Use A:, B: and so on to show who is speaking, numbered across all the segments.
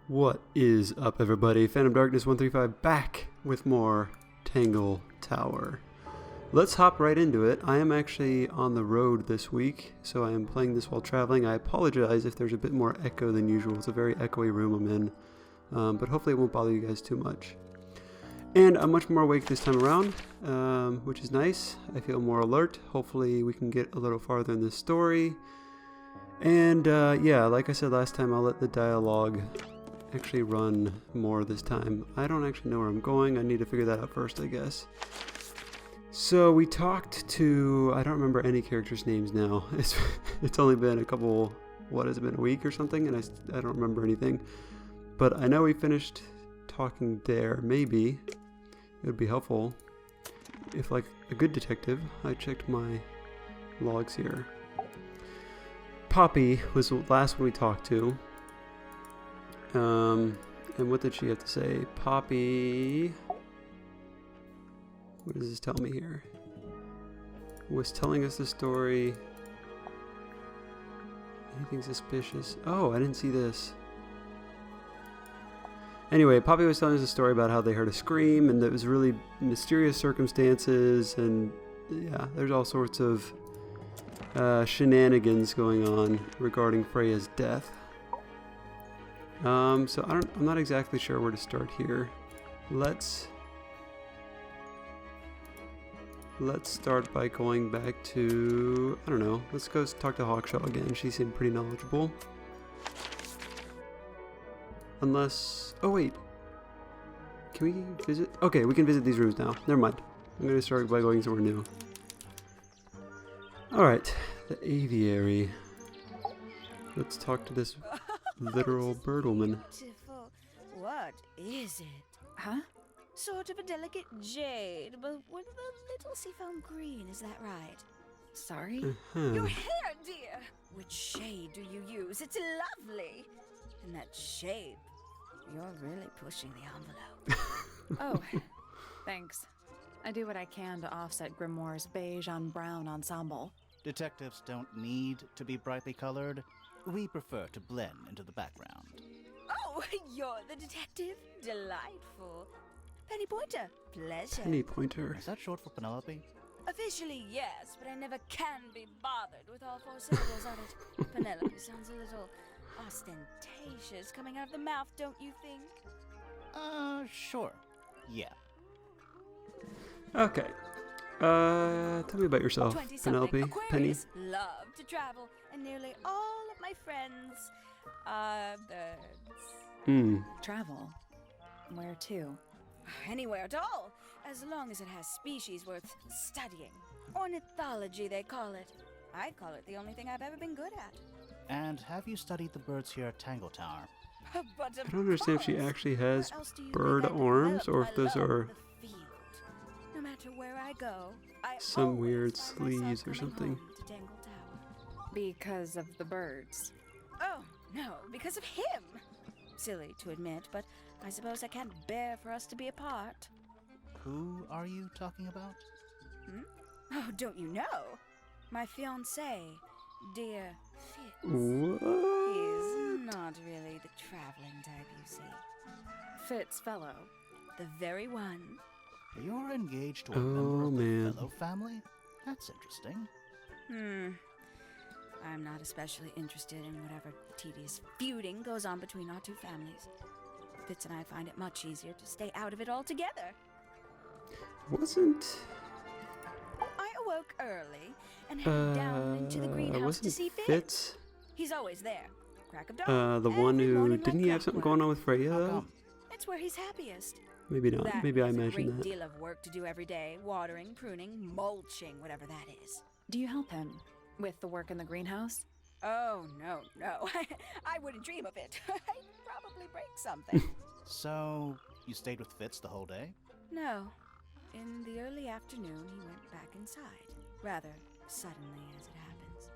A: What is up, everybody? Phantom Darkness 135 back with more Tangle Tower. Let's hop right into it. I am actually on the road this week, so I am playing this while traveling. I apologize if there's a bit more echo than usual. It's a very echoey room I'm in, but hopefully it won't bother you guys too much. And I'm much more awake this time around, which is nice. I feel more alert. Hopefully we can get a little farther in this story. And yeah, like I said last time, I'll let the dialogue actually run more this time. I don't actually know where I'm going. I need to figure that out first, I guess. So we talked to, I don't remember any characters' names now. It's only been a couple, what has it been, a week or something? And I don't remember anything. But I know we finished talking there. Maybe it would be helpful if, like a good detective, I checked my logs here. Poppy was the last one we talked to. And what did she have to say? Poppy, what does this tell me here? Was telling us the story. Anything suspicious? Oh, I didn't see this. Anyway, Poppy was telling us a story about how they heard a scream and it was really mysterious circumstances, and yeah, there's all sorts of shenanigans going on regarding Freya's death. So I'm not exactly sure where to start here. Let's start by going back to, I don't know, let's go talk to Hawkshaw again. She seemed pretty knowledgeable. Unless, oh wait, can we visit? Okay, we can visit these rooms now. Never mind. I'm going to start by going somewhere new. Alright, the aviary. Let's talk to this literal bird woman.
B: Beautiful. What is it?
C: Huh?
B: Sort of a delicate jade, but with a little seafoam green, is that right?
C: Sorry?
B: Your hair, dear! Which shade do you use? It's lovely! And that shape, you're really pushing the envelope.
C: Oh, thanks. I do what I can to offset Grimoire's beige on brown ensemble.
D: Detectives don't need to be brightly colored. We prefer to blend into the background.
B: Oh, you're the detective? Delightful. Penny Pointer, pleasure.
A: Penny Pointer.
D: Is that short for Penelope?
B: Officially, yes, but I never can be bothered with all four syllables of it. Penelope sounds a little ostentatious coming out of the mouth, don't you think?
D: Sure. Yeah.
A: Okay. Tell me about yourself, Penelope. Penny.
B: Love to travel, and nearly all of my friends are birds.
C: Travel? Where to?
B: Anywhere at all, as long as it has species worth studying. Ornithology, they call it. I call it the only thing I've ever been good at.
D: And have you studied the birds here at Tangle Tower?
B: But
A: I don't understand if she actually has
B: Where else do you
A: bird
B: think I
A: arms
B: developed
A: or
B: my
A: if those
B: love
A: are
B: of the field? No matter where I go, I
A: some
B: always
A: weird
B: find myself
A: sleeves or
B: coming
A: something.
B: home to Tangle Tower.
C: Because of the birds.
B: Oh, no, because of him. Silly to admit, but I suppose I can't bear for us to be apart.
D: Who are you talking about?
B: Oh, don't you know? My fiancé, dear Fitz.
A: What?
B: He's not really the traveling type, you see.
C: Fitzfellow.
B: The very one.
D: You're engaged to a
A: Oh,
D: member of
A: man.
D: the Fellow family? That's interesting.
B: I'm not especially interested in whatever tedious feuding goes on between our two families. Fitz and I find it much easier to stay out of it altogether.
A: Wasn't
B: I awoke early and headed down into the greenhouse to
A: wasn't
B: see Fitz.
A: Fitz
B: He's always there. Crack of dawn.
A: the one
B: every
A: who
B: morning
A: didn't
B: like
A: he have something
B: clockwork.
A: going on with Freya
D: How
A: though?
D: come?
B: It's where he's happiest.
A: Maybe not.
B: That
A: Maybe I
B: is a
A: imagined
B: great
A: that.
B: deal of work to do every day. Watering, pruning, mulching, whatever that is.
C: Do you help him with the work in the greenhouse?
B: Oh, no. I wouldn't dream of it. I'd probably break something.
D: So, you stayed with Fitz the whole day?
B: No. In the early afternoon, he went back inside. Rather suddenly, as it happens.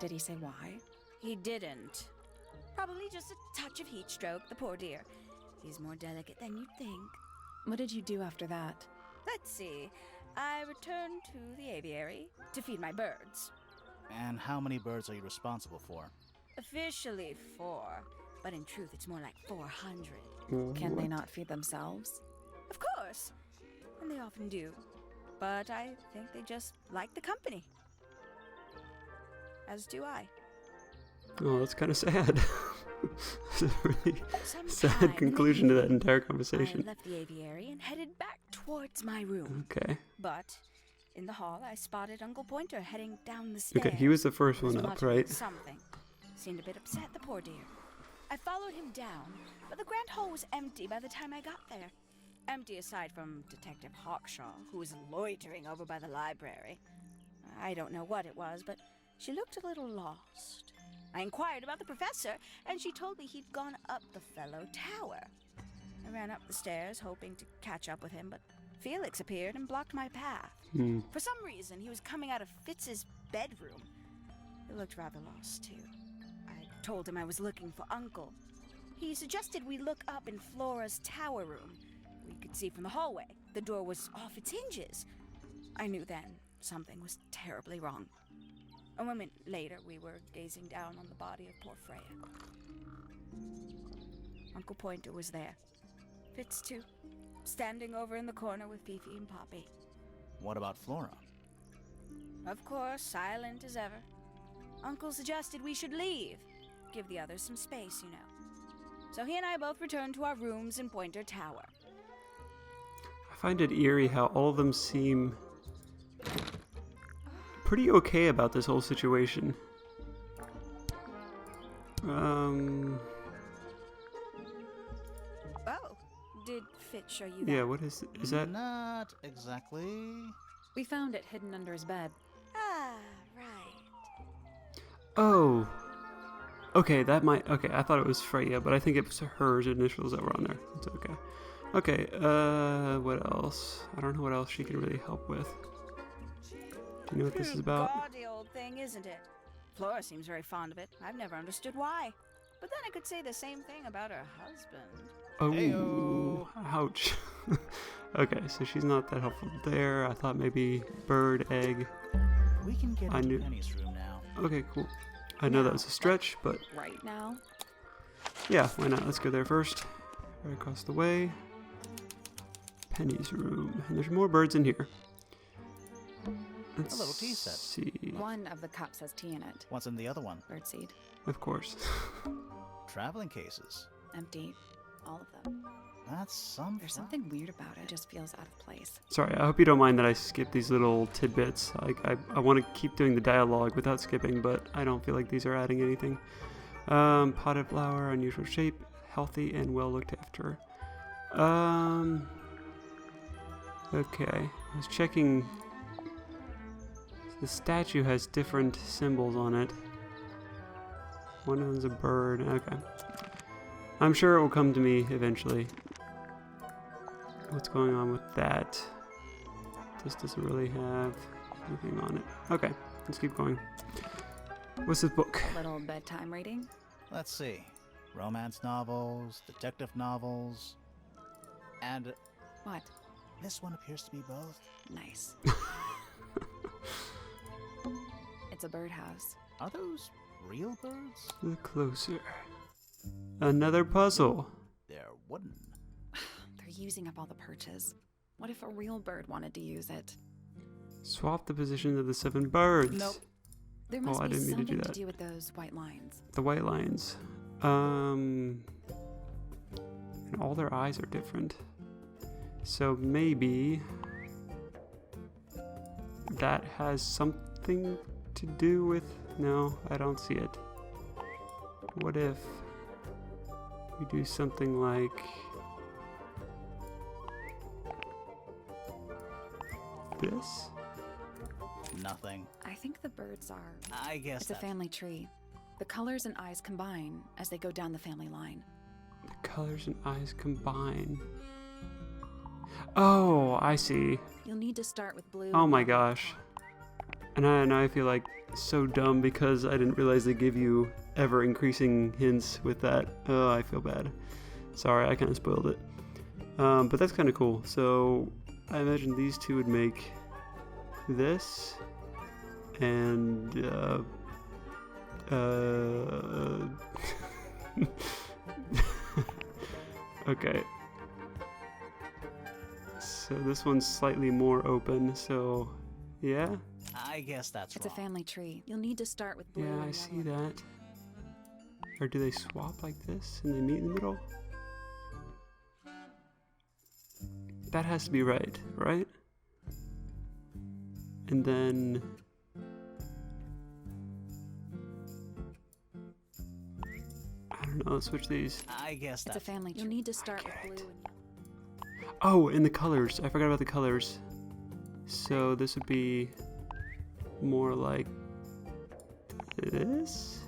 C: Did he say why?
B: He didn't. Probably just a touch of heat stroke, the poor dear. He's more delicate than you'd think.
C: What did you do after that?
B: Let's see. I returned to the aviary to feed my birds.
D: And how many birds are you responsible for?
B: Officially 4, but in truth it's more like 400.
C: Can they
A: What?
C: not feed themselves?
B: Of course, and they often do, but I think they just like the company. As do I.
A: Oh, that's kind of sad. It's a really
B: Sometime
A: sad
B: in the
A: conclusion to that
B: evening,
A: entire
B: I
A: conversation.
B: left the aviary and headed back towards my room.
A: Okay.
B: But in the hall, I spotted Uncle Pointer heading down the stairs.
A: Okay, he was the first
B: He was
A: one up,
B: muttering
A: right?
B: Something. Seemed a bit upset, the poor dear. I followed him down, but the grand hall was empty by the time I got there. Empty aside from Detective Hawkshaw, who was loitering over by the library. I don't know what it was, but she looked a little lost. I inquired about the professor, and she told me he'd gone up the fellow tower. I ran up the stairs, hoping to catch up with him, but Felix appeared and blocked my path. For some reason, he was coming out of Fitz's bedroom. He looked rather lost, too. I told him I was looking for Uncle. He suggested we look up in Flora's tower room. We could see from the hallway. The door was off its hinges. I knew then something was terribly wrong. A moment later, we were gazing down on the body of poor Freya. Uncle Pointer was there. Fitz, too, standing over in the corner with Fifi and Poppy.
D: What about Flora?
B: Of course, silent as ever. Uncle suggested we should leave. Give the others some space, you know. So he and I both returned to our rooms in Pointer Tower.
A: I find it eerie how all of them seem pretty okay about this whole situation.
B: Oh, did Fitz show you that?
A: Yeah, what is that?
D: Not exactly.
C: We found it hidden under his bed.
B: Ah, right.
A: Oh. Okay, that might... Okay, I thought it was Freya, but I think it was her initials that were on there. It's okay. Okay, what else? I don't know what else she could really help with. Do you know what this is about?
B: Gaudy old thing, isn't it? Flora seems very fond of it. I've never understood why. But then I could say the same thing about her husband.
A: Oh,
D: Heyo.
A: ouch. Okay, so she's not that helpful there. I thought maybe bird, egg.
D: We can get
A: I
D: into
A: knew-
D: Penny's room now.
A: Okay, cool. I know that was a stretch, but
C: Right now?
A: yeah, why not? Let's go there first. Right across the way. Penny's room. And there's more birds in here. Let's
D: little tea set.
A: see.
C: One of the cups has tea in it.
D: What's in the other one?
C: Birdseed.
A: Of course.
D: Traveling cases.
C: Empty. All of them.
D: That's some
C: There's
D: fun.
C: something weird about it. It just feels out of place.
A: Sorry, I hope you don't mind that I skip these little tidbits. I want to keep doing the dialogue without skipping, but I don't feel like these are adding anything. Potted flower, unusual shape, healthy and well looked after. Okay, I was checking. The statue has different symbols on it. One of them's a bird. Okay. I'm sure it will come to me eventually. What's going on with that? This doesn't really have anything on it. Okay, let's keep going. What's this book?
C: A little bedtime reading.
D: Let's see. Romance novels, detective novels, and
C: What?
D: this one appears to be both.
C: Nice. It's a birdhouse.
D: Are those real birds?
A: Look closer. Another puzzle.
D: They're wooden.
C: They're using up all the perches. What if a real bird wanted to use it?
A: Swap the positions of the 7 birds.
C: Nope. There must
A: I
C: be
A: didn't mean to do
C: something to
A: that.
C: do with those white lines.
A: The white lines. And all their eyes are different. So maybe that has something to do with... No, I don't see it. What if we do something like this?
D: Nothing.
C: I think the birds are...
D: I guess
C: It's a
D: that's
C: family tree. The colors and eyes combine as they go down the family line.
A: The colors and eyes combine. Oh, I see.
C: You'll need to start with blue.
A: Oh
C: and
A: my
C: yellow.
A: gosh. And I feel like so dumb because I didn't realize they give you ever increasing hints with that. Oh, I feel bad. Sorry, I kind of spoiled it. But that's kind of cool. So I imagine these two would make this and Okay. So this one's slightly more open, so yeah?
D: I guess that's
C: It's a
D: wrong.
C: family tree. You'll need to start with blue
A: Yeah,
C: and
A: I
C: yellow.
A: see that. Or do they swap like this and they meet in the middle? That has to be right, right? And then... I don't know, let's switch these.
D: I guess
C: It's a
D: that's
C: family tree. You'll need to start
A: Okay.
C: with blue and yellow.
A: Oh, and the colors. I forgot about the colors. So this would be more like this?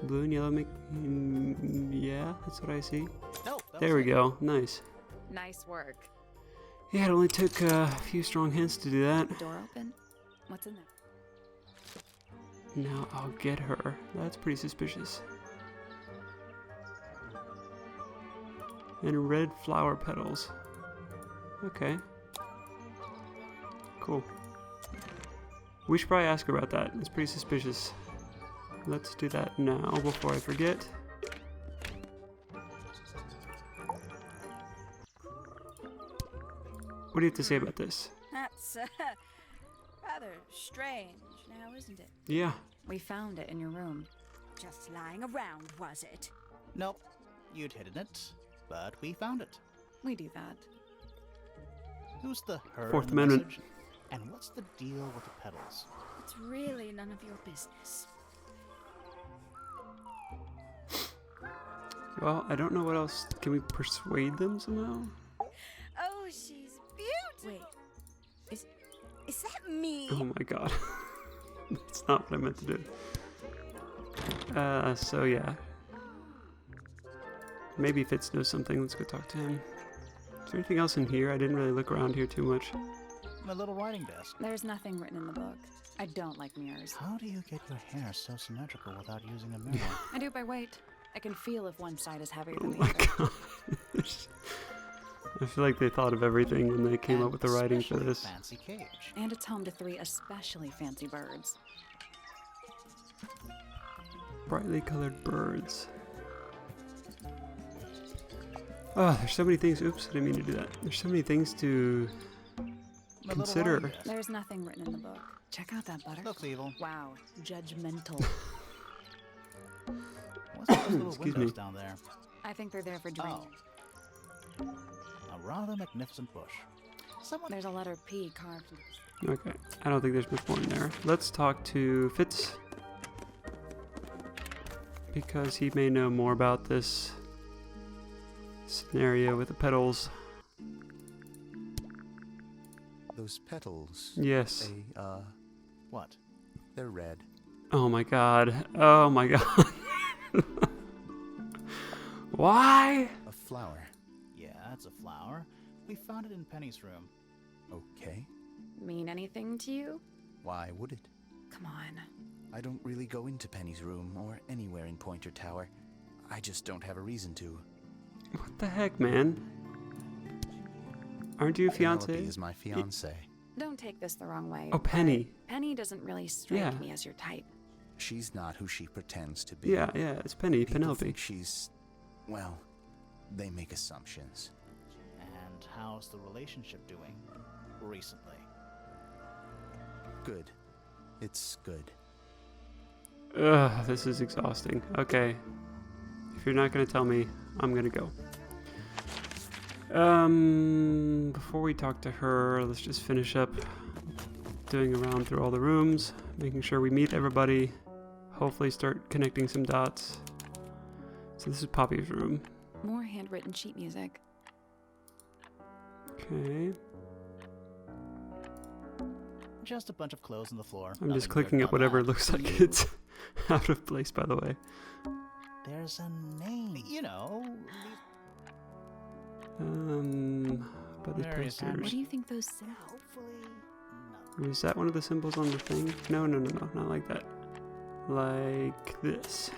A: Blue and yellow make... yeah, that's what I see.
D: No,
A: There we go. Nice.
C: Nice work.
A: Yeah, it only took a few strong hints to do that.
C: The door open? What's in there?
A: Now I'll get her. That's pretty suspicious. And red flower petals. Okay. Cool. We should probably ask her about that. It's pretty suspicious. Let's do that now before I forget. What do you have to say about this?
B: That's rather strange now, isn't it?
A: Yeah.
C: We found it in your room.
B: Just lying around, was it?
D: Nope. You'd hidden it, but we found it.
C: We do that.
D: Who's the her
A: Fourth
D: in the
A: Amendment.
D: message? And what's the deal with the petals?
B: It's really none of your business.
A: Well, I don't know what else. Can we persuade them somehow?
B: Oh, she's beautiful. Wait, is that me?
A: Oh my god. That's not what I meant to do. So yeah. Maybe Fitz knows something. Let's go talk to him. Is there anything else in here? I didn't really look around here too much.
D: My little writing desk.
C: There's nothing written in the book. I don't like mirrors.
D: How do you get your hair so symmetrical without using a mirror?
C: I do by weight. I can feel if one side is heavier
A: Oh
C: than the
A: my
C: other.
A: god. I feel like they thought of everything when they came
D: And
A: up with the writing for
D: especially
A: this.
D: Fancy cage.
C: And it's home to 3 especially fancy birds.
A: Brightly colored birds. Oh, there's so many things. Oops, I didn't mean to do that. There's so many things to
D: My little
A: consider.
D: writing desk.
C: There's nothing written in the book. Check out that butter.
D: Looks evil.
C: Wow, judgmental.
D: What's those little
A: Excuse
D: windows
A: me.
D: down there?
C: I think they're there for drainage.
D: Oh. A rather magnificent bush. Someone
C: There's a letter P carved into the
A: Okay, I don't think there's much more in there. Let's talk to Fitz. Because he may know more about this scenario with the petals.
E: Those petals,
A: Yes.
E: they,
D: What?
E: they're red.
A: Oh my god. Oh my god. Why?
E: A flower.
D: Yeah, it's a flower. We found it in Penny's room.
E: Okay.
C: Mean anything to you?
E: Why would it?
C: Come on.
E: I don't really go into Penny's room or anywhere in Pointer Tower. I just don't have a reason to.
A: What the heck, man? Aren't you a
E: Penelope
A: fiance?
E: is my fiance.
C: Don't take this the wrong way.
A: Oh, Penny.
C: Penny doesn't really strike
A: Yeah.
C: me as your type.
E: She's not who she pretends to be.
A: Yeah, it's Penny,
E: People
A: Penelope.
E: think she's, well, they make assumptions.
D: And how's the relationship doing recently?
E: Good. It's good.
A: Ugh, this is exhausting. Okay. If you're not gonna tell me, I'm gonna go. Before we talk to her, let's just finish up doing a round through all the rooms, making sure we meet everybody, hopefully start connecting some dots. So this is Poppy's room.
C: More handwritten sheet music.
A: Okay.
D: Just a bunch of clothes on the floor.
A: I'm just
D: Nothing
A: clicking
D: weird
A: up whatever
D: about
A: looks
D: that.
A: like it's out of place, by the way.
D: There's a name. You know.
A: By the
D: Various
A: posters.
C: What do you think those symbols?
D: Hopefully. No.
A: Was that one of the symbols on the thing? No, not like that. Like this.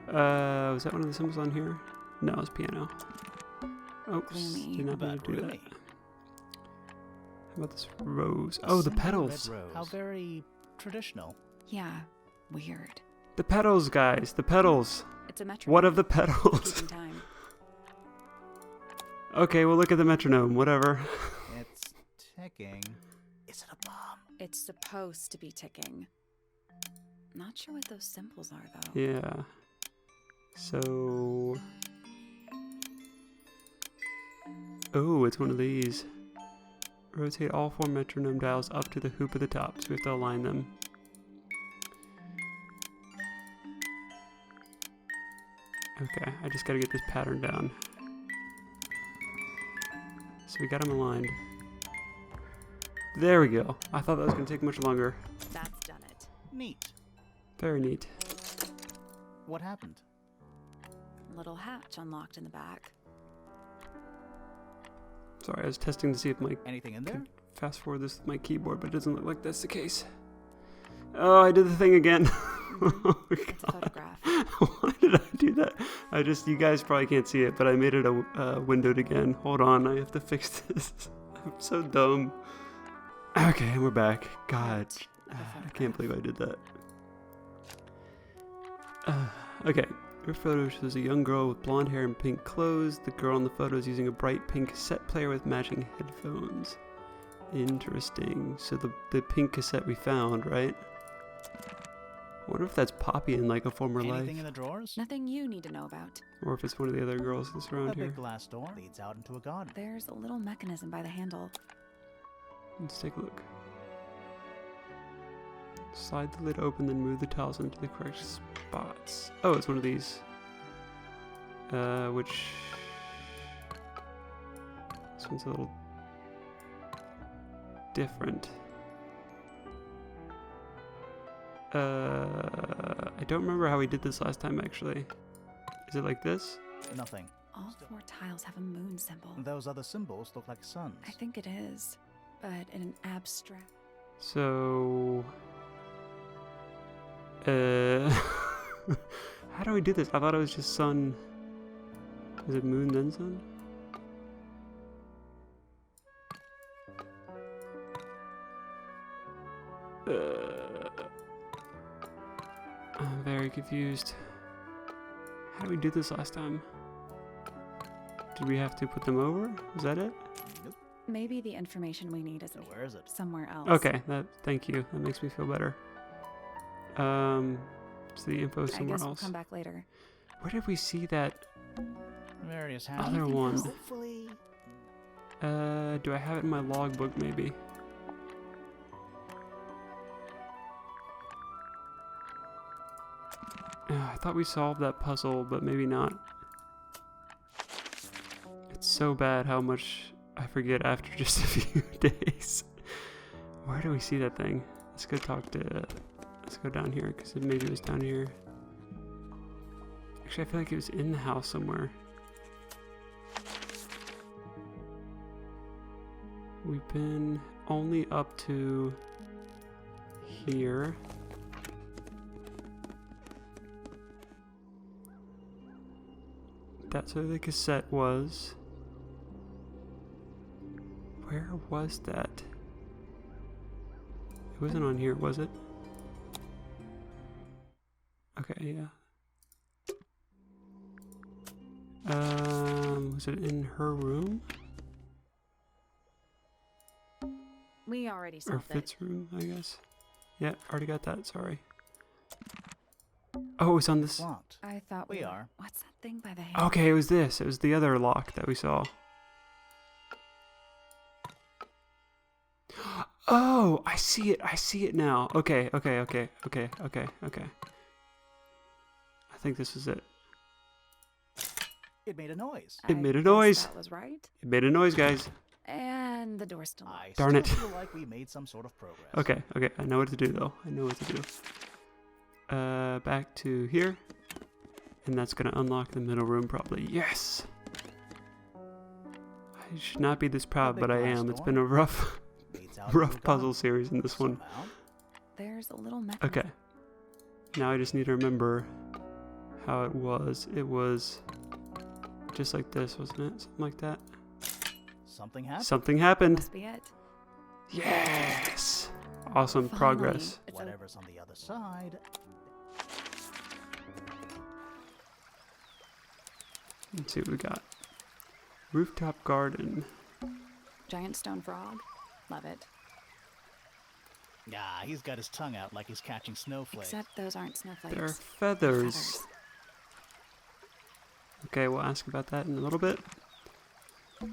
A: Was that one of the symbols on here? No, it's piano. Oops,
C: Gloomy.
A: did not mean
D: But
A: to do that.
D: really,
A: How about this rose?
D: a
A: Oh, the
D: simple
A: petals.
D: red rose. How very traditional.
C: Yeah, weird.
A: The petals, guys. The petals.
C: It's a metro.
A: What of the petals?
C: Keeping time.
A: Okay, well, look at the metronome. Whatever.
D: It's ticking. Is it a bomb?
C: It's supposed to be ticking. Not sure what those symbols are, though.
A: Yeah. So... Oh, it's one of these. Rotate all 4 metronome dials up to the hoop at the top, so we have to align them. Okay, I just gotta get this pattern down. So we got them aligned. There we go. I thought that was gonna take much longer.
C: That's done it.
D: Neat.
A: Very neat.
D: What happened?
C: Little hatch unlocked in the back.
A: Sorry, I was testing to see if my
D: Anything in there?
A: fast forward this with my keyboard, but it doesn't look like that's the case. Oh, I did the thing again. Oh,
C: It's a
A: God.
C: photograph.
A: Why did I do that? You guys probably can't see it, but I made it a windowed again. Hold on, I have to fix this. I'm so dumb. Okay, and we're back. God, I can't believe I did that. Okay, your photo shows a young girl with blonde hair and pink clothes. The girl in the photo is using a bright pink cassette player with matching headphones. Interesting. So the pink cassette we found, right? I wonder if that's Poppy in like a former
D: Anything
A: life.
D: in the drawers?
C: Nothing you need to know about.
A: Or if it's one of the other girls that's
D: A
A: around here.
D: big glass door leads out into a garden.
C: There's a little mechanism by the handle.
A: Let's take a look. Slide the lid open, then move the tiles into the correct spots. Oh, it's one of these. Which... This one's a little... different. I don't remember how we did this last time, actually. Is it like this?
D: Nothing.
C: All 4 tiles have a moon symbol.
D: Those other symbols look like suns.
C: I think it is, but in an abstract.
A: So... how do we do this? I thought it was just sun. Is it moon then sun? I'm very confused. How did we do this last time? Did we have to put them over? Is that it?
D: Nope.
C: Maybe the information we need is
D: So where is it?
C: somewhere else.
A: Okay, thank you. That makes me feel better. So the info
C: I
A: somewhere
C: guess we'll
A: else.
C: come back later.
A: Where did we see that
D: Various
A: other
D: houses.
A: one?
D: Hopefully.
A: Do I have it in my logbook maybe? I thought we solved that puzzle, but maybe not. It's so bad how much I forget after just a few days. Where do we see that thing? Let's go talk to... Let's go down here, because maybe it was down here. Actually, I feel like it was in the house somewhere. We've been only up to here. That's where the cassette was. Where was that? It wasn't on here, was it? Okay, yeah. Was it in her room?
C: We already
A: Or
C: solved it.
A: Fitz's room, I guess. Yeah, already got that, sorry. Oh, it was on this.
D: Locked.
C: I thought
D: We are.
C: What's that thing by the handle?
A: Okay, it was this. It was the other lock that we saw. Oh, I see it. I see it now. Okay. I think this is it.
D: It made a noise.
A: It made a
C: guess
A: noise.
C: That was right.
A: It made a noise, guys.
C: And the door's still locked.
D: I
A: Darn it.
D: still feel like we made some sort of progress.
A: Okay. I know what to do, though. I know what to do. Back to here. And that's going to unlock the middle room, probably. Yes! I should not be this proud, but I am. It's been a rough
D: Leads out into a
A: puzzle
D: garden.
A: series in this one.
D: Somehow.
C: There's a little mechanism.
A: Okay. Now I just need to remember how it was. It was just like this, wasn't it? Something like that.
D: Something happened.
A: Something happened.
C: Must be it.
A: Yes! Awesome
C: Finally.
A: progress.
C: It's
D: Whatever's on the other side.
A: Let's see what we got. Rooftop garden.
C: Giant stone frog. Love it.
D: Ah, he's got his tongue out like he's catching snowflakes.
C: Except those aren't snowflakes.
A: They're
C: They're
A: feathers. Okay, we'll ask about that in a little bit.
C: That's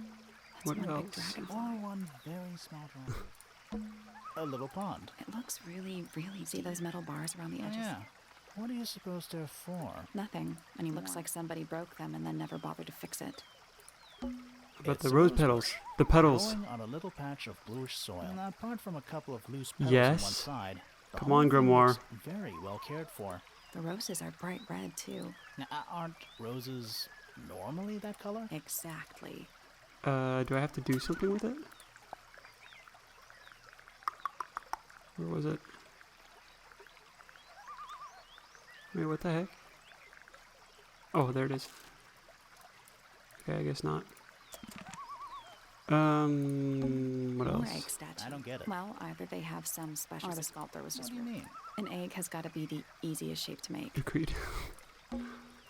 A: What
C: one big
A: else?
C: dragonfly.
D: Or one very small dragon. A little pond.
C: It looks really, really. See those metal bars around the edges?
D: Yeah. What do you suppose they're for?
C: Nothing. And he looks like somebody broke them and then never bothered to fix it.
A: About
D: It's
A: the
D: a
A: rose
D: rose
A: petals.
D: bush
A: The petals.
D: growing on a little patch of bluish soil. And apart from a couple of loose petals
A: Yes.
D: on one side, the
A: Come
D: whole
A: on,
D: thing
A: Grimoire.
D: looks very well cared for.
C: The roses are bright red, too.
D: Now, aren't roses normally that color?
C: Exactly.
A: Do I have to do something with it? Where was it? Wait, what the heck? Oh, there it is. Okay, I guess not. What
C: More
A: else?
C: egg statue.
D: I don't get it.
C: Well, either they have some special... Or the sculptor was
D: What
C: just...
D: do you mean?
C: An egg has got to be the easiest shape to make.
A: Agreed.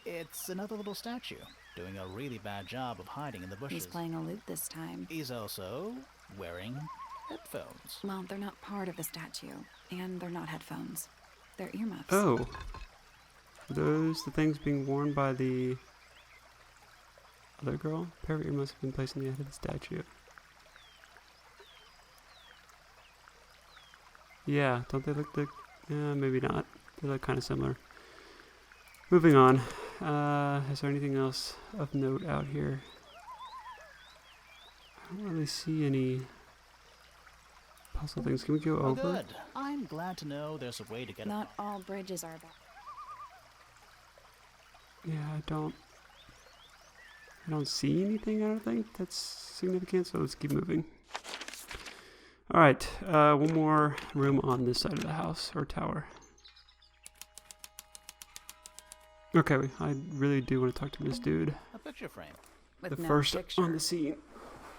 D: It's another little statue, doing a really bad job of hiding in the bushes.
C: He's playing a lute this time.
D: He's also wearing headphones.
C: Well, they're not part of the statue. And they're not headphones. They're earmuffs.
A: Oh. Are those the things being worn by the other girl? A pair of earmuffs must have been placed on the head of the statue. Yeah, don't they look like... maybe not. They look kind of similar. Moving on. Is there anything else of note out here? I don't really see any puzzle things. Can we go
D: Oh,
A: over?
D: good. I'm glad to know there's a way to get
C: Not all bridges are about...
A: Yeah, I don't see anything, I don't think, that's significant, so let's keep moving. Alright, one more room on this side of the house, or tower. Okay, I really do want to talk to this dude.
D: a picture frame.
C: With
A: The
C: no
A: first
C: picture.
A: on the scene,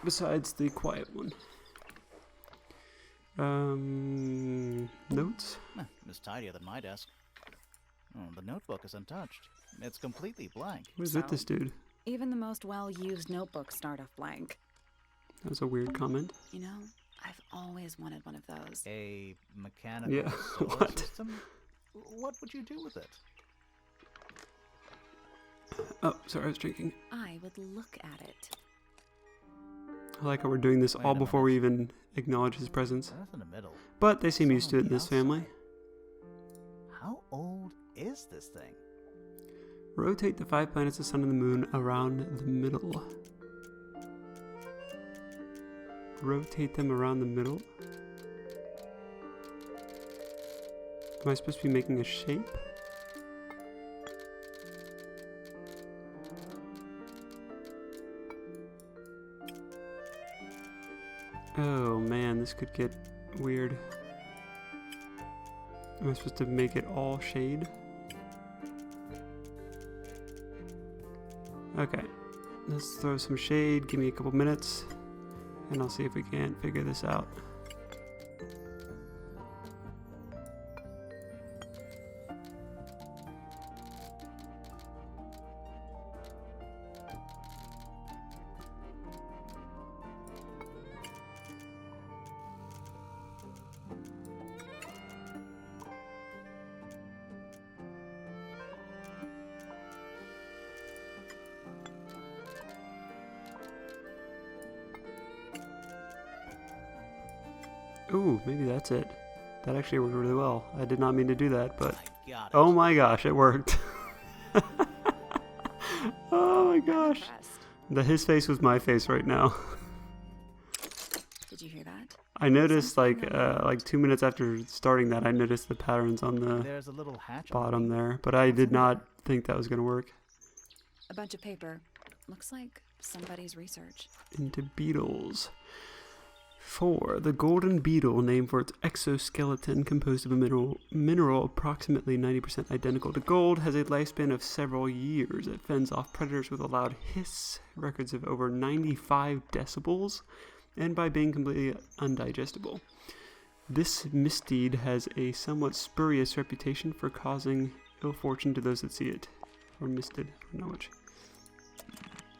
A: besides the quiet one. Notes?
D: It's tidier than my desk. Oh, the notebook is untouched. It's completely blank.
A: Who's with this dude?
C: Even the most well-used notebooks start off blank.
A: That was a weird comment.
C: You know, I've always wanted one of those.
D: A mechanical
A: Yeah,
D: solar
A: what?
D: system? What would you do with it?
A: Oh, sorry, I was drinking.
C: I would look at it.
A: I like how we're doing this
D: Wait
A: all
D: a
A: before we even acknowledge his presence.
D: Earth in the middle.
A: But they seem
D: Sun
A: used to
D: on
A: it in
D: the
A: this family.
D: How old is this thing?
A: Rotate the 5 planets, the sun and the moon, around the middle. Rotate them around the middle? Am I supposed to be making a shape? Oh man, this could get weird. Am I supposed to make it all shade? Okay, let's throw some shade, give me a couple minutes, and I'll see if we can't figure this out. Ooh, maybe that's it. That actually worked really well. I did not mean to do that, but...
D: I got it.
A: Oh my gosh, it worked. Oh my gosh.
C: Impressed.
A: His face was my face right now.
C: Did you hear that?
A: I noticed like 2 minutes after starting that, I noticed the patterns on the
D: There's a little hatch on the
A: bottom
D: beam.
A: there, but I did not think that was going to work.
C: A bunch of paper. Looks like somebody's research.
A: Into beetles. 4. The golden beetle, named for its exoskeleton composed of a mineral approximately 90% identical to gold, has a lifespan of several years. It fends off predators with a loud hiss, records of over 95 decibels, and by being completely undigestible. This misdeed has a somewhat spurious reputation for causing ill fortune to those that see it. Or misted, I don't know which.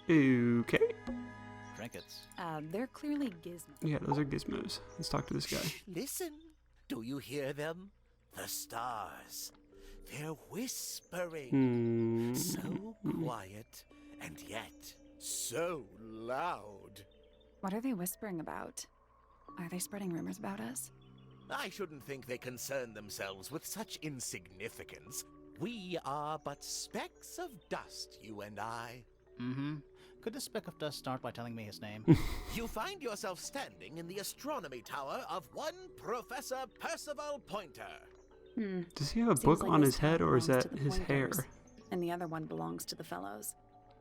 A: Okay.
D: blankets.
C: They're clearly gizmos.
A: Yeah, those are gizmos. Let's talk to this guy.
F: Listen. Do you hear them? The stars. They're whispering. So quiet, and yet so loud.
C: What are they whispering about? Are they spreading rumors about us?
F: I shouldn't think they concern themselves with such insignificance. We are but specks of dust, you and I.
D: Mm-hmm. Could the speck of dust start by telling me his name?
F: You find yourself standing in the astronomy tower of one Professor Percival Pointer.
A: Does he have a
C: Seems
A: book
C: like
A: on
C: this
A: his head,
C: town
A: or is
C: belongs
A: that
C: to the
A: his hair?
C: Pointers, and the other one belongs to the Fellows.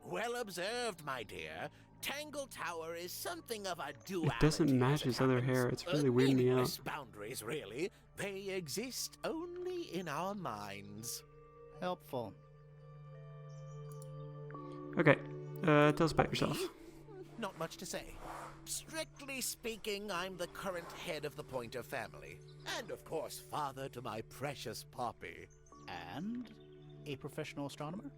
F: Well observed, my dear. Tangle Tower is something of a duality.
A: It doesn't match
F: as
A: his
F: it
A: other
F: happens.
A: hair. It's really weirding me out.
F: Meaningless boundaries, really. They exist only in our minds.
D: Helpful.
A: Okay, tell us about yourself.
F: Me? Not much to say. Strictly speaking, I'm the current head of the Pointer family. And of course, father to my precious Poppy.
D: And a professional astronomer?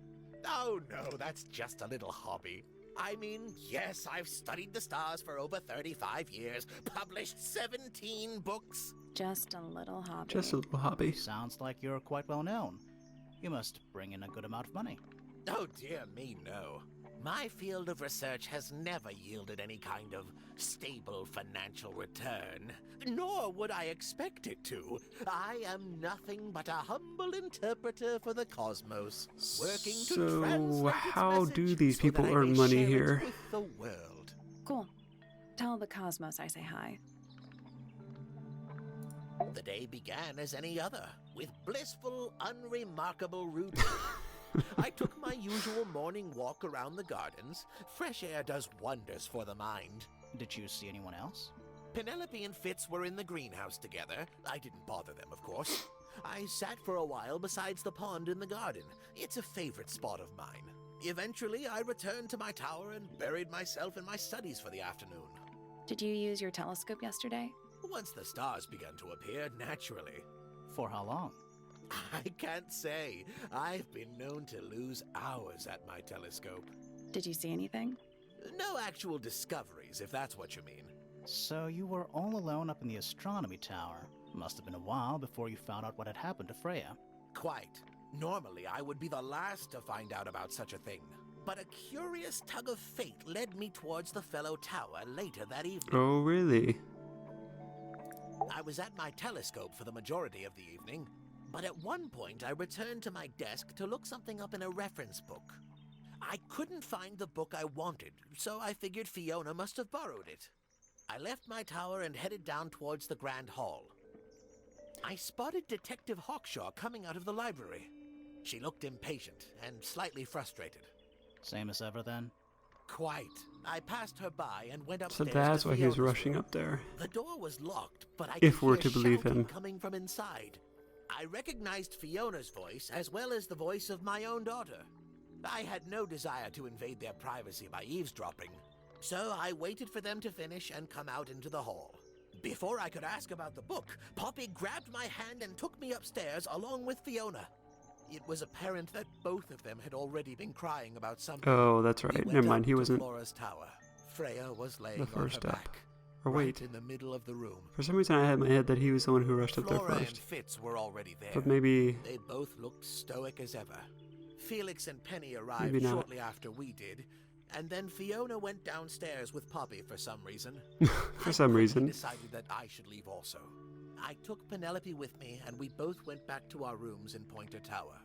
F: Oh no, that's just a little hobby. I mean, yes, I've studied the stars for over 35 years, published 17 books.
C: Just a little hobby.
A: Just a little hobby.
D: Sounds like you're quite well known. You must bring in a good amount of money.
F: Oh dear me, no. My field of research has never yielded any kind of stable financial return, nor would I expect it to. I am nothing but a humble interpreter for the cosmos, working to
A: So,
F: translate its
A: how do
F: message
A: these
F: so
A: people
F: that I
A: earn
F: may
A: money
F: share it
A: here?
F: with the world.
C: Cool. Tell the Cosmos I say hi.
F: The day began as any other, with blissful, unremarkable routine. I took my usual morning walk around the gardens. Fresh air does wonders for the mind.
D: Did you see anyone else?
F: Penelope and Fitz were in the greenhouse together. I didn't bother them, of course. I sat for a while besides the pond in the garden. It's a favorite spot of mine. Eventually, I returned to my tower and buried myself in my studies for the afternoon.
C: Did you use your telescope yesterday?
F: Once the stars began to appear, naturally.
D: For how long?
F: I can't say. I've been known to lose hours at my telescope.
C: Did you see anything?
F: No actual discoveries, if that's what you mean.
D: So you were all alone up in the astronomy tower. Must have been a while before you found out what had happened to Freya.
F: Quite. Normally, I would be the last to find out about such a thing. But a curious tug of fate led me towards the fellow tower later that evening.
A: Oh, really?
F: I was at my telescope for the majority of the evening, but at one point I returned to my desk to look something up in a reference book. I couldn't find the book I wanted, so I figured Fiona must have borrowed it. I left my tower and headed down towards the Grand Hall. I spotted Detective Hawkshaw coming out of the library. She looked impatient and slightly frustrated.
D: Same as ever then?
F: Quite. I passed her by and went
A: So
F: upstairs.
A: that's
F: to
A: why he was
F: Fiona's
A: rushing
F: room.
A: up there.
F: The door was locked, but I
A: If
F: could
A: we're
F: hear
A: to believe
F: shouting
A: him.
F: coming from inside. I recognized Fiona's voice as well as the voice of my own daughter. I had no desire to invade their privacy by eavesdropping, so I waited for them to finish and come out into the hall. Before I could ask about the book, Poppy grabbed my hand and took me upstairs along with Fiona. It was apparent that both of them had already been crying about something.
A: Oh, that's
F: We
A: right.
F: went
A: Never mind.
F: up
A: He
F: to
A: wasn't
F: Flora's tower. Freya was laying
A: the
F: on her
A: first step.
F: back,
A: Or
F: right
A: wait.
F: in the middle of the room.
A: For some reason, I had in my head that he was the one who rushed up there
F: Flora and
A: first.
F: Fitz were already there.
A: But maybe...
F: They both looked stoic as ever. Felix and Penny
A: Maybe
F: arrived
A: not.
F: shortly after we did, and then Fiona went downstairs with Poppy for some reason.
A: For some reason.
F: I decided that I should leave also. I took Penelope with me, and we both went back to our rooms in Pointer Tower.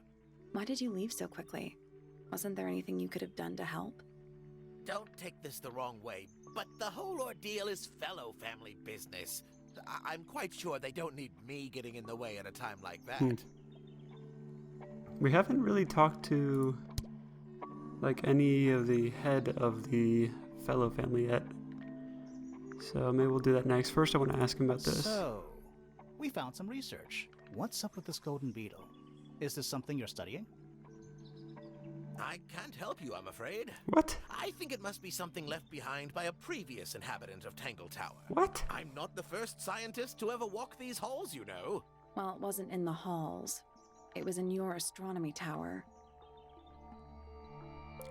C: Why did you leave so quickly? Wasn't there anything you could have done to help?
F: Don't take this the wrong way, but the whole ordeal is fellow family business. I'm quite sure they don't need me getting in the way at a time like that.
A: We haven't really talked to, like, any of the head of the fellow family yet. So maybe we'll do that next. First, I want to ask him about this.
D: So, we found some research. What's up with this golden beetle? Is this something you're studying?
F: I can't help you, I'm afraid.
A: What?
F: I think it must be something left behind by a previous inhabitant of Tangle Tower.
A: What?
F: I'm not the first scientist to ever walk these halls, you know.
C: Well, it wasn't in the halls. It was in your astronomy tower.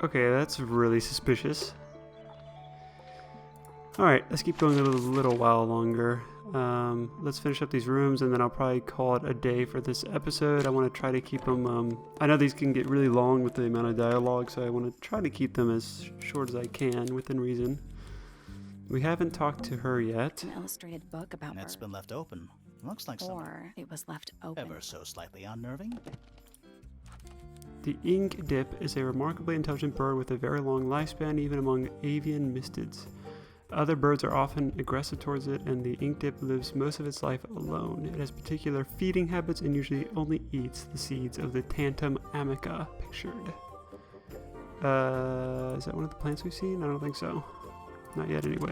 A: Okay, that's really suspicious. Alright, let's keep going a little while longer. Let's finish up these rooms and then I'll probably call it a day for this episode. I want to try to keep them, I know these can get really long with the amount of dialogue, so I want to try to keep them as short as I can, within reason. We haven't talked to her yet.
C: An illustrated book about
D: And it's
C: birds.
D: been left open. Looks like something
C: Or it was left open.
D: ever so slightly unnerving.
A: The ink dip is a remarkably intelligent bird with a very long lifespan, even among avian mystids. Other birds are often aggressive towards it, and the ink dip lives most of its life alone. It has particular feeding habits and usually only eats the seeds of the Tantum amica pictured. Is that one of the plants we've seen? I don't think so. Not yet, anyway.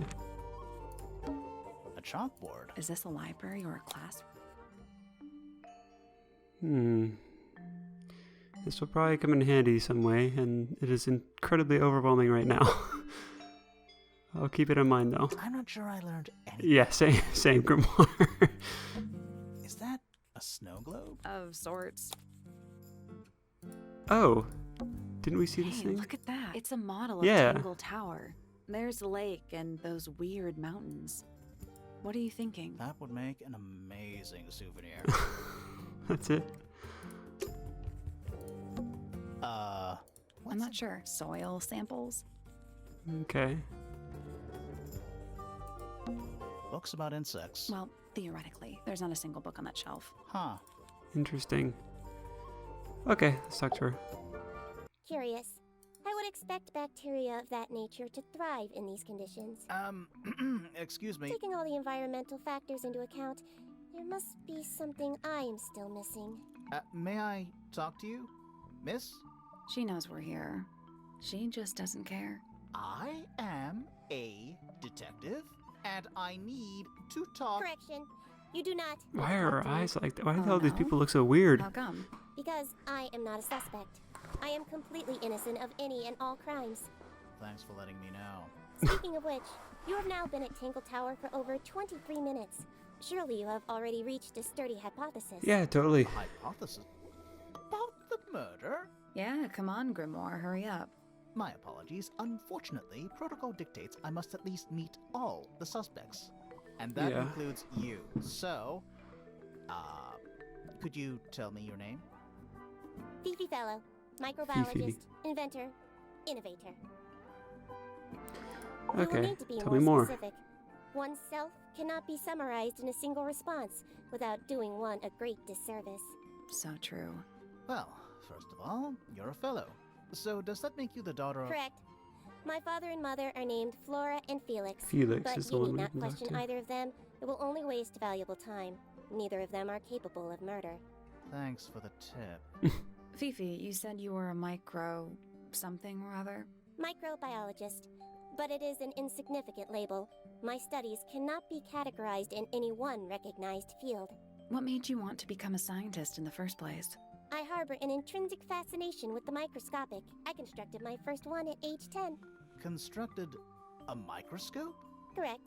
D: A chalkboard.
C: Is this a library or a classroom?
A: This will probably come in handy some way, and it is incredibly overwhelming right now. I'll keep it in mind, though.
D: I'm not sure I learned anything.
A: Yeah, same Grimoire.
D: Is that a snow globe?
C: Of sorts.
A: Oh, didn't we see this
C: Hey,
A: thing?
C: look at that. It's a model of
A: Yeah.
C: Tangle Tower. There's the lake and those weird mountains. What are you thinking?
D: That would make an amazing souvenir.
A: That's it.
C: I'm not sure. Soil samples?
A: Okay.
D: Books about insects.
C: Well, theoretically. There's not a single book on that shelf.
D: Huh.
A: Interesting. Okay, let's talk to her.
G: Curious. I would expect bacteria of that nature to thrive in these conditions.
D: Excuse me.
G: Taking all the environmental factors into account, there must be something I am still missing.
D: May I talk to you? Miss?
C: She knows we're here. She just doesn't care.
D: I am a detective, and I need to talk.
G: Correction. You do not.
A: Why are her eyes like that? Why do
C: Oh,
A: all these
C: no?
A: people look so weird?
C: How come?
G: Because I am not a suspect. I am completely innocent of any and all crimes.
D: Thanks for letting me know.
G: Speaking of which, you have now been at Tangle Tower for over 23 minutes. Surely you have already reached a sturdy hypothesis.
A: Yeah, totally.
D: Hypothesis? About the murder?
C: Yeah, come on, Grimoire, hurry up.
D: My apologies. Unfortunately, protocol dictates I must at least meet all the suspects. And that
A: Yeah.
D: includes you. So, could you tell me your name?
G: Fifi Fellow, microbiologist, inventor, innovator. You will
A: Okay,
G: need to be
A: tell me more.
G: specific. Oneself cannot be summarized in a single response without doing one a great disservice.
C: So true.
D: Well, first of all, you're a fellow. So does that make you the daughter of...
G: Correct. My father and mother are named Flora and Felix.
A: Felix
G: But
A: is the
G: you
A: one
G: need
A: we
G: not
A: can talk
G: question
A: to.
G: either of them. It will only waste valuable time. Neither of them are capable of murder.
D: Thanks for the tip.
C: Fifi, you said you were a micro... something or other?
G: Microbiologist. But it is an insignificant label. My studies cannot be categorized in any one recognized field.
C: What made you want to become a scientist in the first place?
G: I harbor an intrinsic fascination with the microscopic. I constructed my first one at age 10.
D: Constructed a microscope?
G: Correct.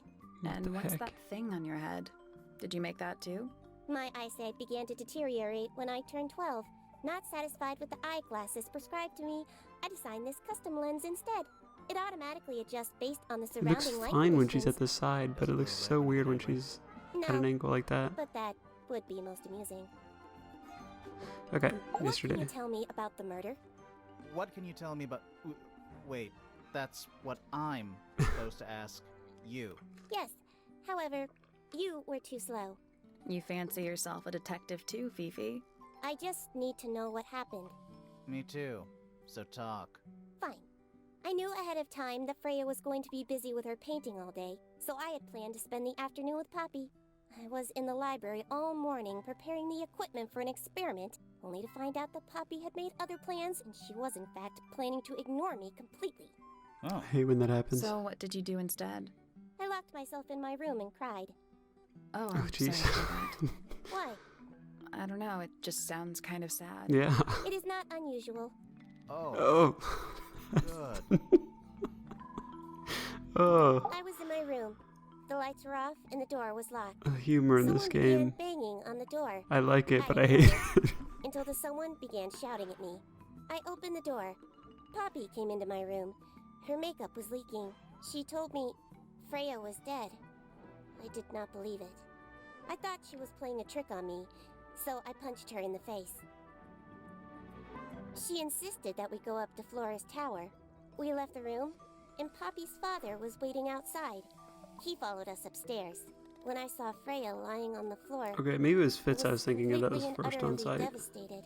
A: What
C: And
A: the
C: what's
A: heck?
C: that thing on your head? Did you make that too?
G: My eyesight began to deteriorate when I turned 12. Not satisfied with the eyeglasses prescribed to me, I designed this custom lens instead. It automatically adjusts based on the
A: It
G: surrounding
A: looks
G: light
A: fine when she's
G: conditions.
A: at the side, but it looks so weird when she's at an
G: No,
A: angle like that.
G: but that would be most amusing.
A: Okay,
G: What can
A: yesterday.
G: you tell me about the murder?
D: What can you tell me about... Wait, that's what I'm supposed to ask you.
G: Yes. However, you were too slow.
C: You fancy yourself a detective too, Fifi?
G: I just need to know what happened.
D: Me too. So talk.
G: Fine. I knew ahead of time that Freya was going to be busy with her painting all day, so I had planned to spend the afternoon with Poppy. I was in the library all morning preparing the equipment for an experiment, only to find out that Poppy had made other plans and she was in fact planning to ignore me completely.
D: Oh,
A: I hate when that happens.
C: So what did you do instead?
G: I locked myself in my room and cried.
C: Oh,
A: Oh,
C: I'm sorry
A: jeez.
C: to hear that.
G: Why?
C: I don't know, it just sounds kind of sad.
A: Yeah.
G: It is not unusual.
D: oh,
A: Oh.
D: good.
A: Oh.
G: I was in my room. The lights were off and the door was locked.
A: The humor in this
G: Someone began
A: game.
G: banging on the door.
A: I like it, but I hate it.
G: Until the someone began shouting at me. I opened the door. Poppy came into my room. Her makeup was leaking. She told me, Freya was dead. I did not believe it. I thought she was playing a trick on me, so I punched her in the face. She insisted that we go up to Flora's tower. We left the room, and Poppy's father was waiting outside. He followed us upstairs. When I saw Freya lying on the floor,
A: Okay, maybe it was Fitz I was thinking of that was
G: completely and
A: first on
G: utterly
A: site.
G: devastated.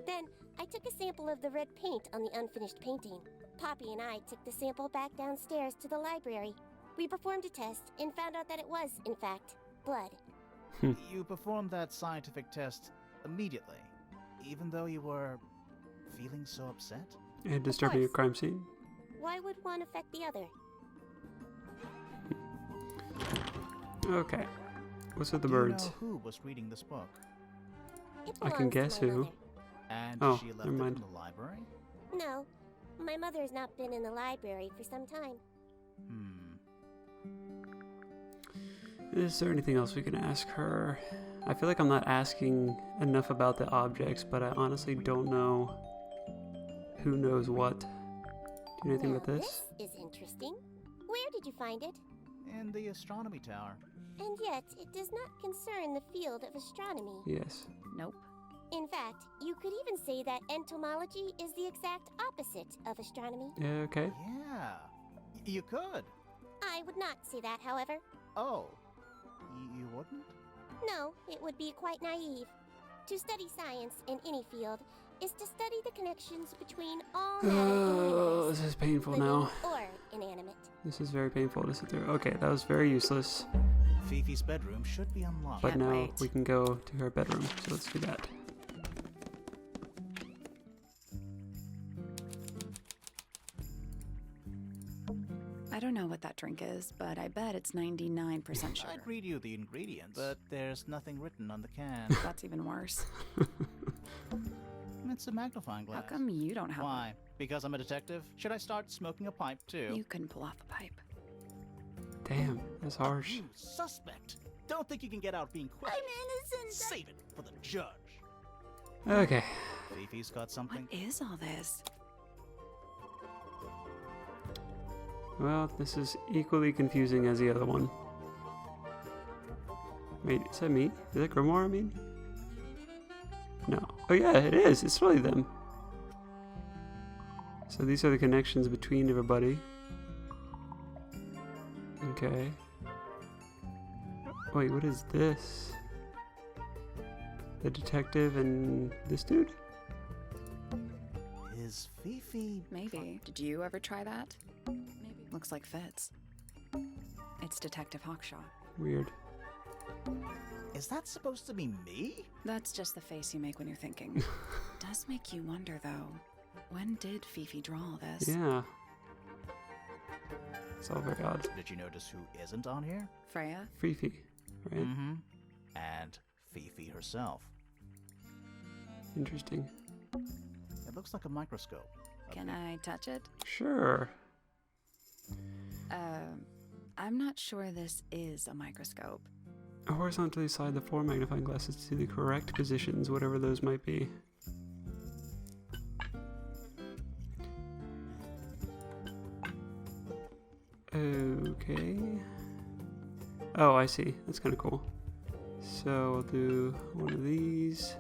G: Then I took a sample of the red paint on the unfinished painting. Poppy and I took the sample back downstairs to the library. We performed a test and found out that it was, in fact, blood.
D: You performed that scientific test immediately, even though you were feeling so upset?
A: And disturbing a
G: course.
A: crime scene.
G: Why would one affect the other?
A: Okay. What's with the
D: Do
A: birds?
D: you know who was reading this book?
G: It
A: I can
G: belongs to
A: guess
G: my
A: who.
G: mother.
D: And
A: Oh,
D: she left
A: never
D: it
A: mind.
D: in the library?
G: No, my mother's not been in the library for some time.
A: Is there anything else we can ask her? I feel like I'm not asking enough about the objects, but I honestly don't know who knows what. Do you know anything
G: Now,
A: about this?
G: This is interesting. Where did you find it?
D: In the astronomy tower.
G: And yet, it does not concern the field of astronomy.
A: Yes.
C: Nope.
G: In fact, you could even say that entomology is the exact opposite of astronomy.
A: Yeah, okay.
D: Yeah, you could.
G: I would not say that, however.
D: Oh, you wouldn't?
G: No, it would be quite naive. To study science in any field is to study the connections between all matter in the
A: Oh,
G: universe,
A: this is painful
G: living
A: now.
G: or inanimate.
A: This is very painful to sit through. Okay, that was very useless.
D: Fifi's bedroom should be unlocked.
A: But
C: Can't
A: now
C: wait.
A: we can go to her bedroom, so let's do that.
C: I don't know what that drink is, but I bet it's 99% sugar.
D: I'd read you the ingredients, but there's nothing written on the can.
C: That's even worse.
D: It's a magnifying glass.
C: How come you don't have
D: Why? Because I'm a detective? Should I start smoking a pipe too?
C: one? You couldn't pull off a pipe.
A: Damn, that's harsh.
D: You suspect! Don't think you can get out being quick.
G: I'm innocent.
D: Save it for the judge.
A: Okay.
D: Fifi's got
C: What
D: something.
C: is all this?
A: Well, this is equally confusing as the other one. Wait, is that me? Is that Grimoire, I mean? No. Oh yeah, it is. It's really them. So these are the connections between everybody. Okay. Wait, what is this? The detective and this dude?
D: Is Fifi...
C: Maybe. Did you ever try that? Maybe. Looks like Fitz. It's Detective Hawkshaw.
A: Weird.
D: Is that supposed to be me?
C: That's just the face you make when you're thinking. Does make you wonder, though. When did Fifi draw all this?
A: Yeah. It's all very odd.
D: Did you notice who isn't on here?
C: Freya?
A: Fifi, right?
D: Mm-hmm. And Fifi herself.
A: Interesting.
D: It looks like a microscope.
C: Can I touch it?
A: Sure.
C: I'm not sure this is a microscope.
A: Horizontally slide the 4 magnifying glasses to the correct positions, whatever those might be. Okay. Oh, I see. That's kind of cool. So we'll do one of these.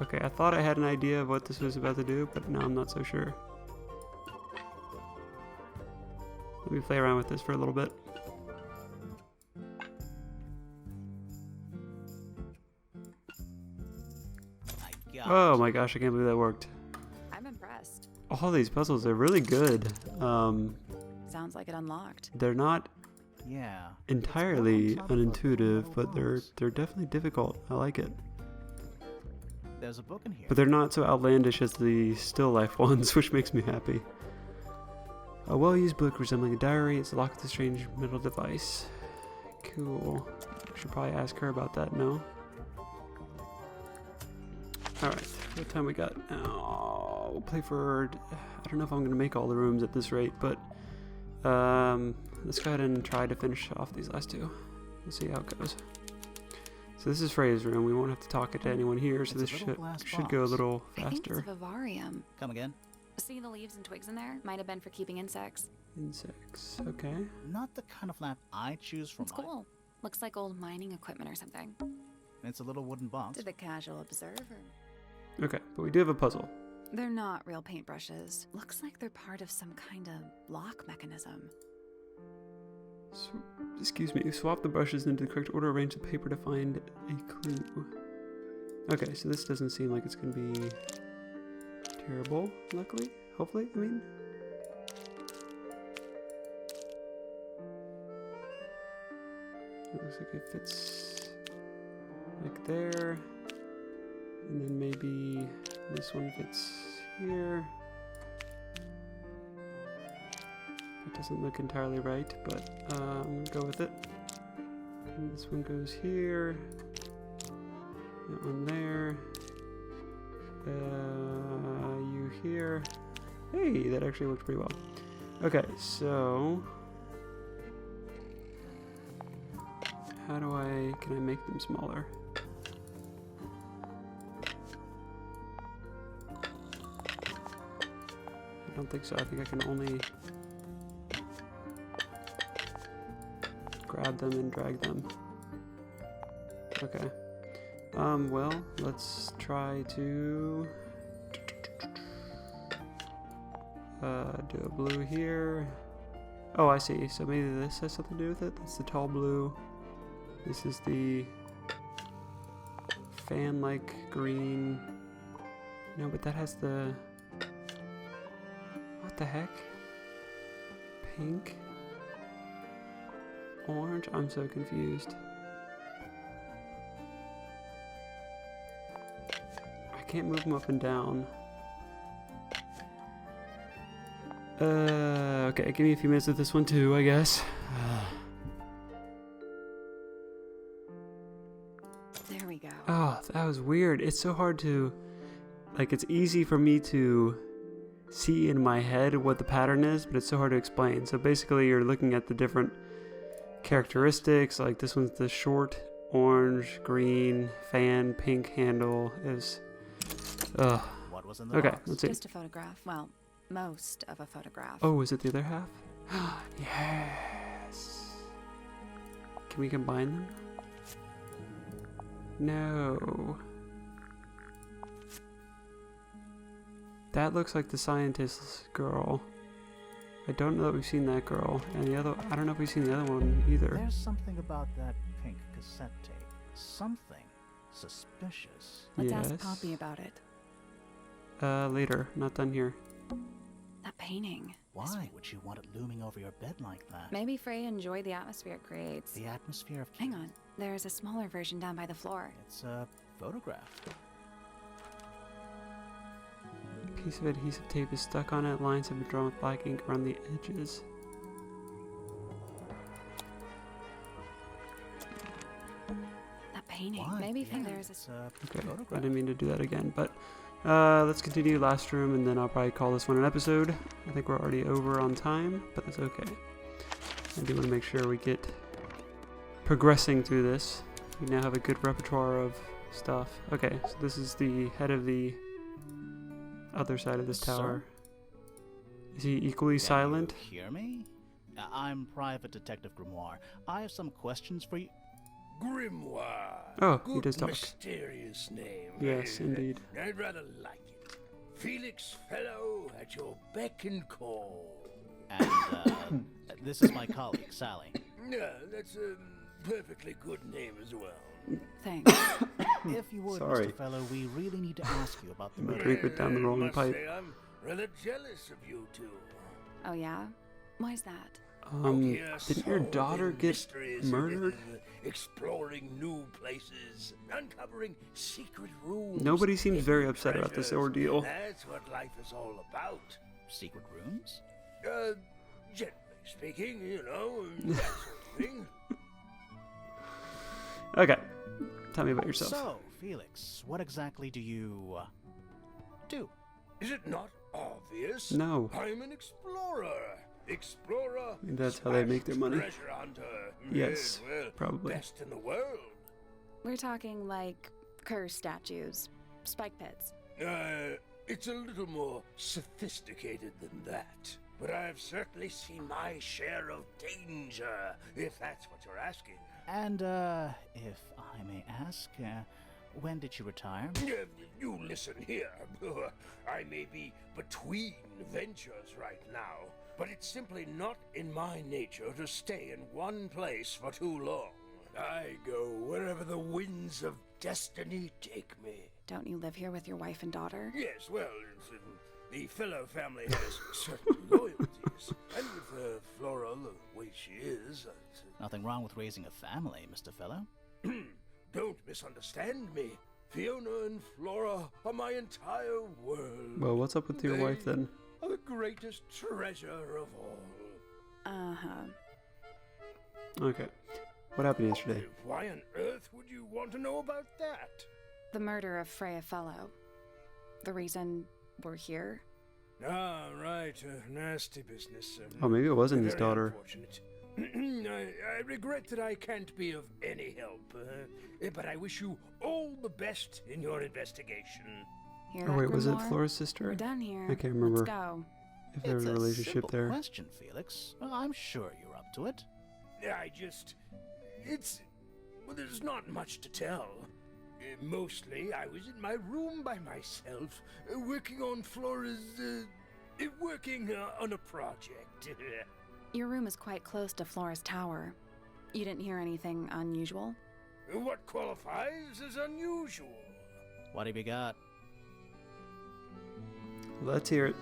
A: Okay, I thought I had an idea of what this was about to do, but now I'm not so sure. Let me play around with this for a little bit.
D: I got
A: Oh
D: it.
A: my gosh, I can't believe that worked.
C: I'm impressed.
A: All these puzzles are really good.
C: Sounds like it unlocked.
A: They're not
D: Yeah.
A: entirely
D: It's one on top of a
A: unintuitive,
D: metal
A: but they're
D: box.
A: definitely difficult. I like it.
D: There's a book in here.
A: But they're not so outlandish as the still life ones, which makes me happy. A well-used book resembling a diary. It's locked with a strange metal device. Cool. Should probably ask her about that, no? Alright, what time we got now? We'll play for... I don't know if I'm going to make all the rooms at this rate, but... let's go ahead and try to finish off these last two. We'll see how it goes. So this is Freya's room. We won't have to talk to anyone here, so
D: It's a
A: this
D: little
A: should
D: glass
A: go a
D: box.
A: little
C: I think it's
A: faster.
C: a vivarium.
D: Come again?
C: See the leaves and twigs in there? Might have been for keeping insects.
A: Insects. Okay.
D: Not the kind of lamp I choose for
C: It's
D: mine.
C: cool. Looks like old mining equipment or something.
D: It's a little wooden box.
C: To the casual observer.
A: Okay, but we do have a puzzle.
C: They're not real paintbrushes. Looks like they're part of some kind of lock mechanism.
A: Excuse me. Swap the brushes into the correct order. Arrange the paper to find a clue. Okay, so this doesn't seem like it's going to be terrible, luckily. Hopefully, I mean. Looks like it fits like there. And then maybe this one fits here. It doesn't look entirely right, but I'm gonna go with it. And this one goes here. That one there. You here. Hey, that actually worked pretty well. Okay, so how do can I make them smaller? I don't think so. I think I can only grab them and drag them. Okay. Well, let's try to do a blue here. Oh, I see. So maybe this has something to do with it. That's the tall blue. This is the fan-like green. No, but that has the... What the heck? Pink? Orange? I'm so confused. I can't move them up and down. Okay, give me a few minutes with this one too, I guess.
C: There we go.
A: Oh, that was weird. It's so hard to... Like, it's easy for me to see in my head what the pattern is, but it's so hard to explain. So basically, you're looking at the different characteristics. Like, this one's the short, orange, green, fan, pink handle. Is
D: What was in the
A: okay,
D: box?
A: let's see.
C: Just a photograph. Well, most of a photograph.
A: Oh, is it the other half? Yes. Can we combine them? No. That looks like the scientist girl. I don't know that we've seen that girl. And the other, I don't know if we've seen the other one either.
D: There's something about that pink cassette tape. Something suspicious.
C: Let's
A: Yes.
C: ask Poppy about it.
A: Later. Not done here.
C: That painting.
D: Why would you want it looming over your bed like that?
C: Maybe Freya enjoyed the atmosphere it creates.
D: The atmosphere of...
C: Hang on. There's a smaller version down by the floor.
D: It's a photograph.
A: A piece of adhesive tape is stuck on it. Lines have been drawn with black ink around the edges.
C: That painting.
D: Why?
C: Maybe
D: Yeah,
C: there's a...
D: it's a
A: Okay, I
D: photograph.
A: didn't mean to do that again, but let's continue last room, and then I'll probably call this one an episode. I think we're already over on time, but that's okay. I do want to make sure we get progressing through this. We now have a good repertoire of stuff. Okay, so this is the head of the other side of this
D: Sir?
A: tower. Is he equally
D: Can
A: silent?
D: you hear me? I'm Private Detective Grimoire. I have some questions for you.
H: Grimoire.
A: Oh,
H: Good
A: he does talk.
H: mysterious name.
A: Yes, indeed.
H: I'd rather like it. Felix Fellow at your beck and call.
D: And this is my colleague, Sally.
H: Yeah, that's a perfectly good name as well.
C: Thanks.
D: If you would,
A: Sorry.
D: Mr. Fellow, we really need to ask you about the
A: My
D: murder.
A: drink went down the wrong
H: must
A: pipe.
H: say I'm rather jealous of you two.
C: Oh, yeah? Why's that?
H: Here
A: Didn't your
H: solving
A: daughter get
H: mysteries
A: murdered?
H: and exploring new places, uncovering secret rooms.
A: Nobody seems
H: hidden
A: very upset about this
H: treasures.
A: ordeal.
H: That's what life is all about.
D: Secret rooms?
H: Generally speaking, you know, that sort of thing.
A: Okay, tell me about yourself.
D: So, Felix, what exactly do you do?
H: Is it not obvious?
A: No.
H: I'm an explorer. Explorer.
A: And that's how they make their money.
H: Treasure hunter.
A: Yes,
H: well,
A: probably.
H: Best in the world.
C: We're talking like cursed statues, spike pits.
H: It's a little more sophisticated than that. But I've certainly seen my share of danger, if that's what you're asking.
D: And, if I may ask, when did you retire?
H: You listen here. I may be between ventures right now, but it's simply not in my nature to stay in one place for too long. I go wherever the winds of destiny take me.
C: Don't you live here with your wife and daughter?
H: Yes, well, the fellow family has certain loyalties, and with Flora the way she is...
D: Nothing wrong with raising a family, Mr. Fellow.
H: Don't misunderstand me. Fiona and Flora are my entire world.
A: Well, what's up with your wife then?
H: Are the greatest treasure of all.
C: Uh-huh.
A: Okay. What happened yesterday?
H: Why on earth would you want to know about that?
C: The murder of Freya Fellow. The reason we're here?
H: Ah, right. Nasty business.
A: Oh, maybe it wasn't his
H: Very
A: daughter.
H: Unfortunate. I regret that I can't be of any help, but I wish you all the best in your investigation.
C: Hear
A: Oh
C: that,
A: wait, was it
C: Grimoire?
A: Flora's sister?
C: We're done here.
A: I can't remember
C: Let's go.
A: if there was
D: It's
A: a relationship
D: simple
A: there.
D: question, Felix. Well, I'm sure you're up to it.
H: Well, there's not much to tell. Mostly, I was in my room by myself, working on on a project.
C: Your room is quite close to Flora's tower. You didn't hear anything unusual?
H: What qualifies as unusual?
D: What have you got?
A: Let's hear it.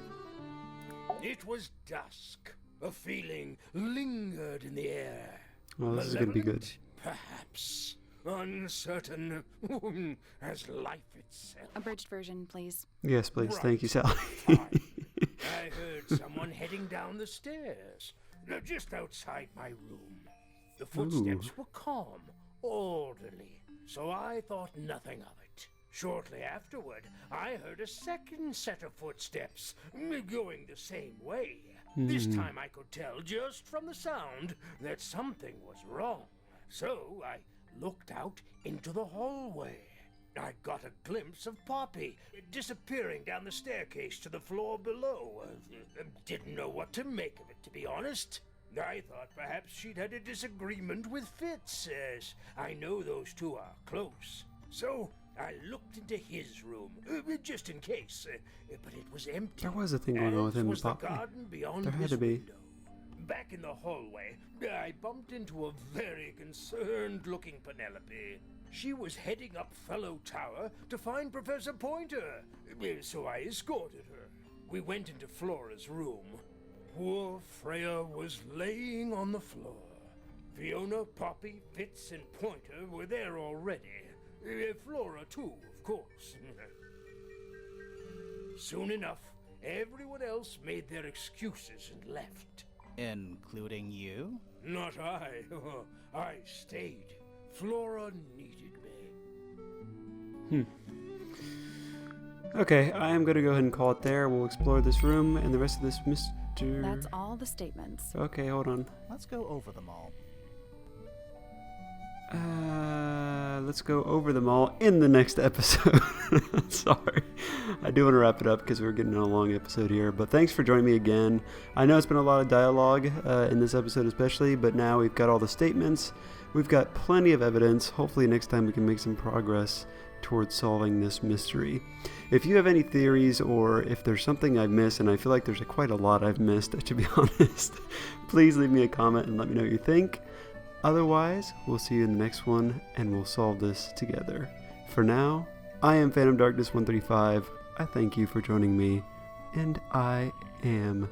H: It was dusk. A feeling lingered in the air.
A: Well, this is gonna be good.
H: Malevolent, perhaps. Uncertain as life itself.
C: Abridged version, please.
A: Yes, please.
H: Right.
A: Thank you, Sally.
H: Fine. I heard someone heading down the stairs, just outside my room. The footsteps were calm, orderly, so I thought nothing of it. Shortly afterward, I heard a second set of footsteps, going the same way. This time I could tell just from the sound that something was wrong. So I looked out into the hallway. I got a glimpse of Poppy disappearing down the staircase to the floor below. Didn't know what to make of it, to be honest. I thought perhaps she'd had a disagreement with Fitz, as I know those two are close. So I looked into his room, just in case, but it was empty.
A: There was a thing going on with him and
H: was the
A: Poppy.
H: garden beyond
A: There had
H: his
A: to be.
H: window. Back in the hallway, I bumped into a very concerned-looking Penelope. She was heading up Fellow Tower to find Professor Pointer, so I escorted her. We went into Flora's room. Poor Freya was laying on the floor. Fiona, Poppy, Fitz, and Pointer were there already. Flora, too, of course. Soon enough, everyone else made their excuses and left.
D: Including you?
H: Not I. I stayed. Flora needed me.
A: Okay, I am gonna go ahead and call it there. We'll explore this room and the rest of this Mr.
C: That's all the statements.
A: Okay, hold on.
D: Let's go over them all.
A: Let's go over them all in the next episode. Sorry. I do want to wrap it up because we're getting on a long episode here. But thanks for joining me again. I know it's been a lot of dialogue in this episode especially, but now we've got all the statements. We've got plenty of evidence. Hopefully next time we can make some progress towards solving this mystery. If you have any theories or if there's something I've missed, and I feel like there's quite a lot I've missed, to be honest, please leave me a comment and let me know what you think. Otherwise, we'll see you in the next one, and we'll solve this together. For now, I am Phantom Darkness 135. I thank you for joining me, and I am